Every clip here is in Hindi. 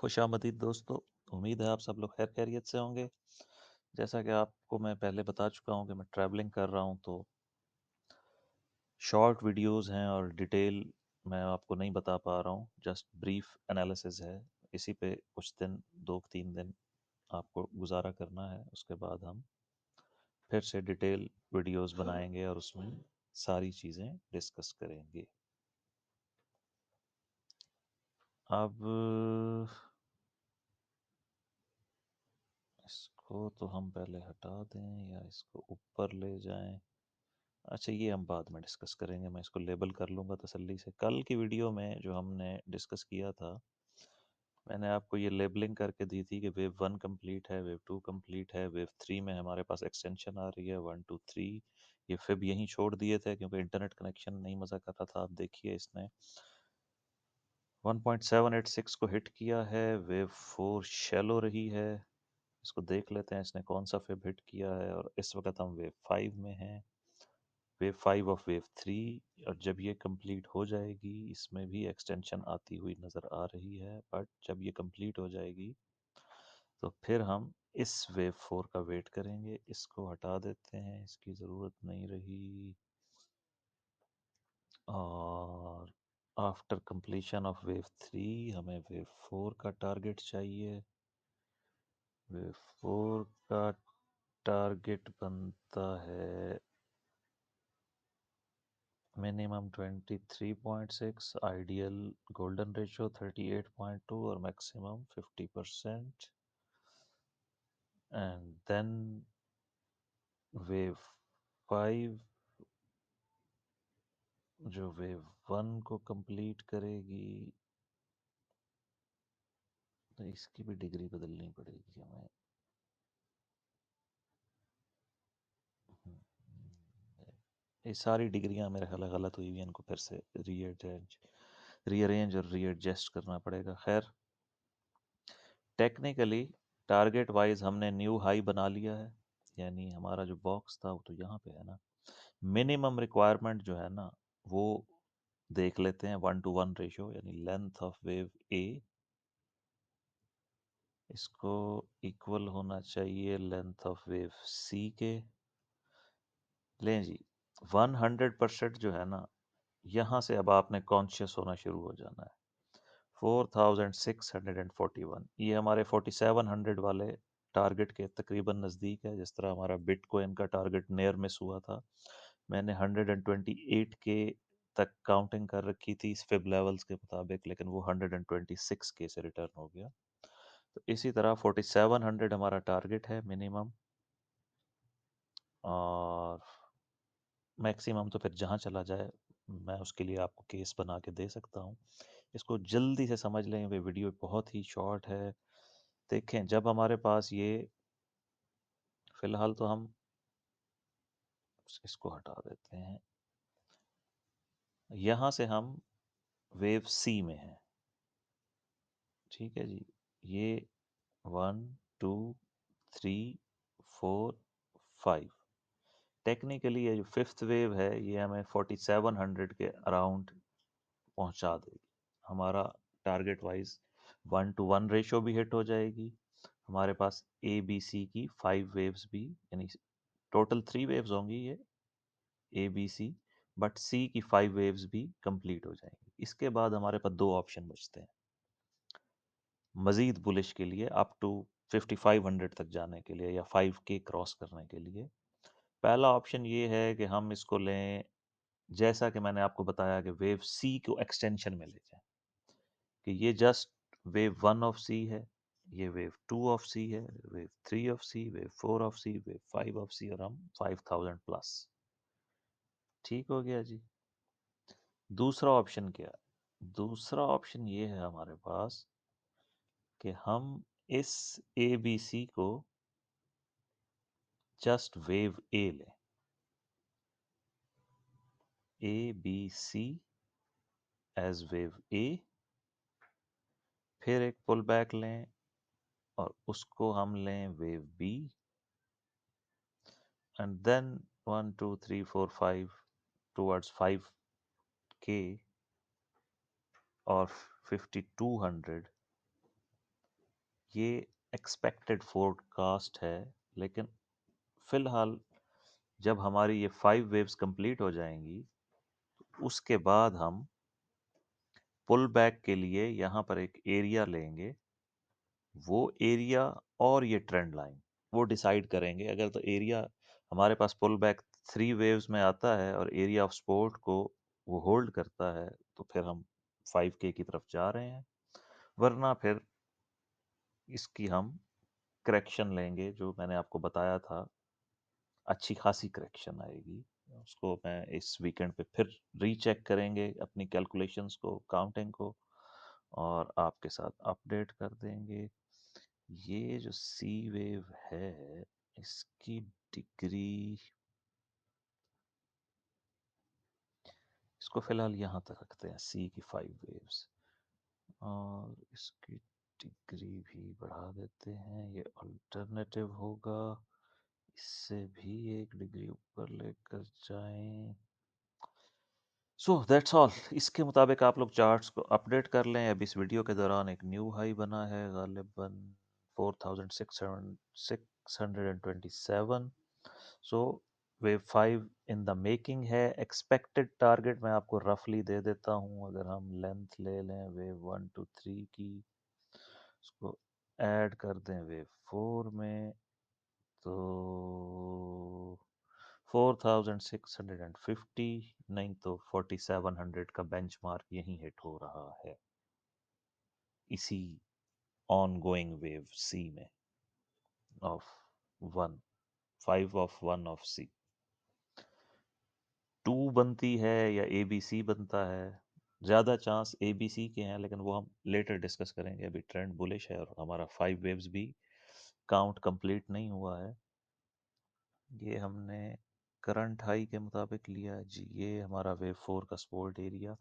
खुशामदीद दोस्तों। उम्मीद है आप सब लोग खैर खैरियत से होंगे। जैसा कि आपको मैं पहले बता चुका हूँ कि मैं ट्रैवलिंग कर रहा हूँ, तो शॉर्ट वीडियोस हैं और डिटेल मैं आपको नहीं बता पा रहा हूँ। जस्ट ब्रीफ एनालिसिस है। इसी पे कुछ दिन, 2-3 दिन आपको गुजारा करना है। उसके बाद हम फिर से डिटेल वीडियोस बनाएंगे और उसमें सारी चीज़ें डिस्कस करेंगे। अब इसको तो हम पहले हटा दें या इसको ऊपर ले जाएं। अच्छा, ये हम बाद में डिस्कस करेंगे। मैं इसको लेबल कर लूँगा तसल्ली से। कल की वीडियो में जो हमने डिस्कस किया था, मैंने आपको ये लेबलिंग करके दी थी कि वेव 1 कंप्लीट है, वेव 2 कंप्लीट है, वेव 3 में हमारे पास एक्सटेंशन आ रही है 1 2 3। ये फिब यहीं छोड़ दिए थे क्योंकि इंटरनेट कनेक्शन नहीं मज़ा कर रहा था। आप देखिए, इसने 1.786 को हिट किया है। वेव 4 शैलो रही है। इसको देख लेते हैं इसने कौन सा फिब हिट किया है। और इस वक्त हम वेव 5 में हैं, वेव 5 ऑफ वेव 3। और जब ये कंप्लीट हो जाएगी, इसमें भी एक्सटेंशन आती हुई नज़र आ रही है, बट जब ये कंप्लीट हो जाएगी तो फिर हम इस वेव 4 का वेट करेंगे। इसको हटा देते हैं, इसकी ज़रूरत नहीं रही। और आफ्टर कंप्लीशन ऑफ वेव 3 हमें वेव 4 का टारगेट चाहिए। वेव 4 का टारगेट बनता है मिनिमम 23.6, आइडियल गोल्डन रेशो 38.2 और मैक्सिमम 50%। एंड देन वेव 5 जो वेव 1 को कंप्लीट करेगी, तो इसकी भी डिग्री बदलनी पड़ेगी हमें। ये सारी डिग्रियां मेरे ख्याल गलत हुई हुई हैं, इनको फिर से रीअरेंज और रीएडजस्ट करना पड़ेगा। खैर, टेक्निकली टारगेट वाइज हमने न्यू हाई बना लिया है। यानी हमारा जो बॉक्स था वो तो यहाँ पे है ना। मिनिमम रिक्वायरमेंट जो है ना, वो देख लेते हैं। 1:1 रेशो, यानी लेंथ ऑफ वेव ए, इसको इक्वल होना चाहिए लेंथ ऑफ वेव सी के। लें जी, 100% जो है ना, यहाँ से अब आपने कॉन्शियस होना शुरू हो जाना है। 4641, ये हमारे 4700 वाले टारगेट के तकरीबन नज़दीक है। जिस तरह हमारा बिटकॉइन का टारगेट नियर मिस हुआ था, मैंने 128 के तक काउंटिंग कर रखी थी इस फिब लेवल्स के मुताबिक, लेकिन वो 126 के से रिटर्न हो गया। तो इसी तरह 4700 हमारा टारगेट है मिनिमम, और मैक्सिमम तो फिर जहाँ चला जाए मैं उसके लिए आपको केस बना के दे सकता हूँ। इसको जल्दी से समझ लें, वे वीडियो बहुत ही शॉर्ट है। देखें, जब हमारे पास ये, फ़िलहाल तो हम इसको हटा देते हैं। यहाँ से हम वेव सी में हैं, ठीक है जी। ये 1 2 3 4 5, टेक्निकली ये जो फिफ्थ वेव है, ये हमें 4700 के अराउंड पहुंचा देगी। हमारा टारगेट वाइज 1:1 रेशो भी हिट हो जाएगी। हमारे पास ए बी सी की 5 वेव्स भी, यानी टोटल 3 वेव्स होंगी ये ए बी सी, बट सी की 5 वेव्स भी कंप्लीट हो जाएंगी। इसके बाद हमारे पास दो ऑप्शन बचते हैं मज़ीद बुलिश के लिए, अप टू 5500 तक जाने के लिए या 5K क्रॉस करने के लिए। पहला ऑप्शन ये है कि हम इसको लें, जैसा कि मैंने आपको बताया, कि वेव सी को एक्सटेंशन में ले जाएं, कि ये जस्ट वेव 1 ऑफ सी है, ये वेव 2 ऑफ सी है, wave 3 of C, wave 4 of C, wave 5 of C, और हम 5000 प्लस। ठीक हो गया जी। दूसरा ऑप्शन क्या है? दूसरा ऑप्शन ये है हमारे पास कि हम इस ए बी सी को जस्ट वेव ए लें, A B C as wave A, फिर एक पुल बैक लें और उसको हम लें wave B, and then 1 2 3 4 5 towards 5K और 5200 ये एक्सपेक्टेड फोरकास्ट है, लेकिन फ़िलहाल जब हमारी ये 5 वेव्स कंप्लीट हो जाएँगी, उसके बाद हम पुल बैक के लिए यहाँ पर एक एरिया लेंगे। वो एरिया और ये ट्रेंड लाइन, वो डिसाइड करेंगे। अगर तो एरिया हमारे पास पुल बैक 3 वेव्स में आता है और एरिया ऑफ सपोर्ट को वो होल्ड करता है, तो फिर हम 5K की तरफ जा रहे हैं। वरना फिर इसकी हम करेक्शन लेंगे, जो मैंने आपको बताया था, अच्छी खासी करेक्शन आएगी। उसको मैं इस वीकेंड पे फिर रीचेक करेंगे अपनी कैलकुलेशंस को, काउंटिंग को, और आपके साथ अपडेट कर देंगे। ये जो सी वेव है, इसकी डिग्री, इसको फिलहाल यहाँ तक रखते हैं, सी की 5 वेव्स, और इसकी डिग्री भी बढ़ा देते हैं। ये अल्टरनेटिव होगा, इससे भी 1 डिग्री ऊपर लेकर जाएं। So that's all. इसके मुताबिक आप लोग चार्ट्स को अपडेट कर लें। अब इस वीडियो के दौरान एक न्यू हाई बना है, गालिबन 4627। सो वेव 5 इन द मेकिंग है। एक्सपेक्टेड टारगेट मैं आपको रफली दे देता हूँ। अगर हम लेंथ ले लें वेव 1 to 3 की, उसको ऐड कर दें वेव 4 में, तो 4650, नहीं तो 4700 का बेंचमार्क यहीं हिट हो रहा है, इसी ऑन गोइंग वेव सी में, ऑफ 1, 5 ऑफ 1 ऑफ सी। 2 बनती है या ABC बनता है, ज़्यादा चांस ABC के हैं, लेकिन वो हम लेटर डिस्कस करेंगे। अभी ट्रेंड बुलिश है और हमारा 5 वेव्स भी काउंट कंप्लीट नहीं हुआ है। ये हमने करंट हाई के मुताबिक लिया है जी। ये हमारा वेव 4 का सपोर्ट एरिया,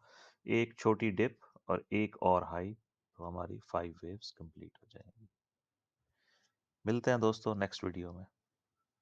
एक छोटी डिप और एक और हाई, तो हमारी 5 वेव्स कंप्लीट हो जाएंगी। मिलते हैं दोस्तों नेक्स्ट वीडियो में।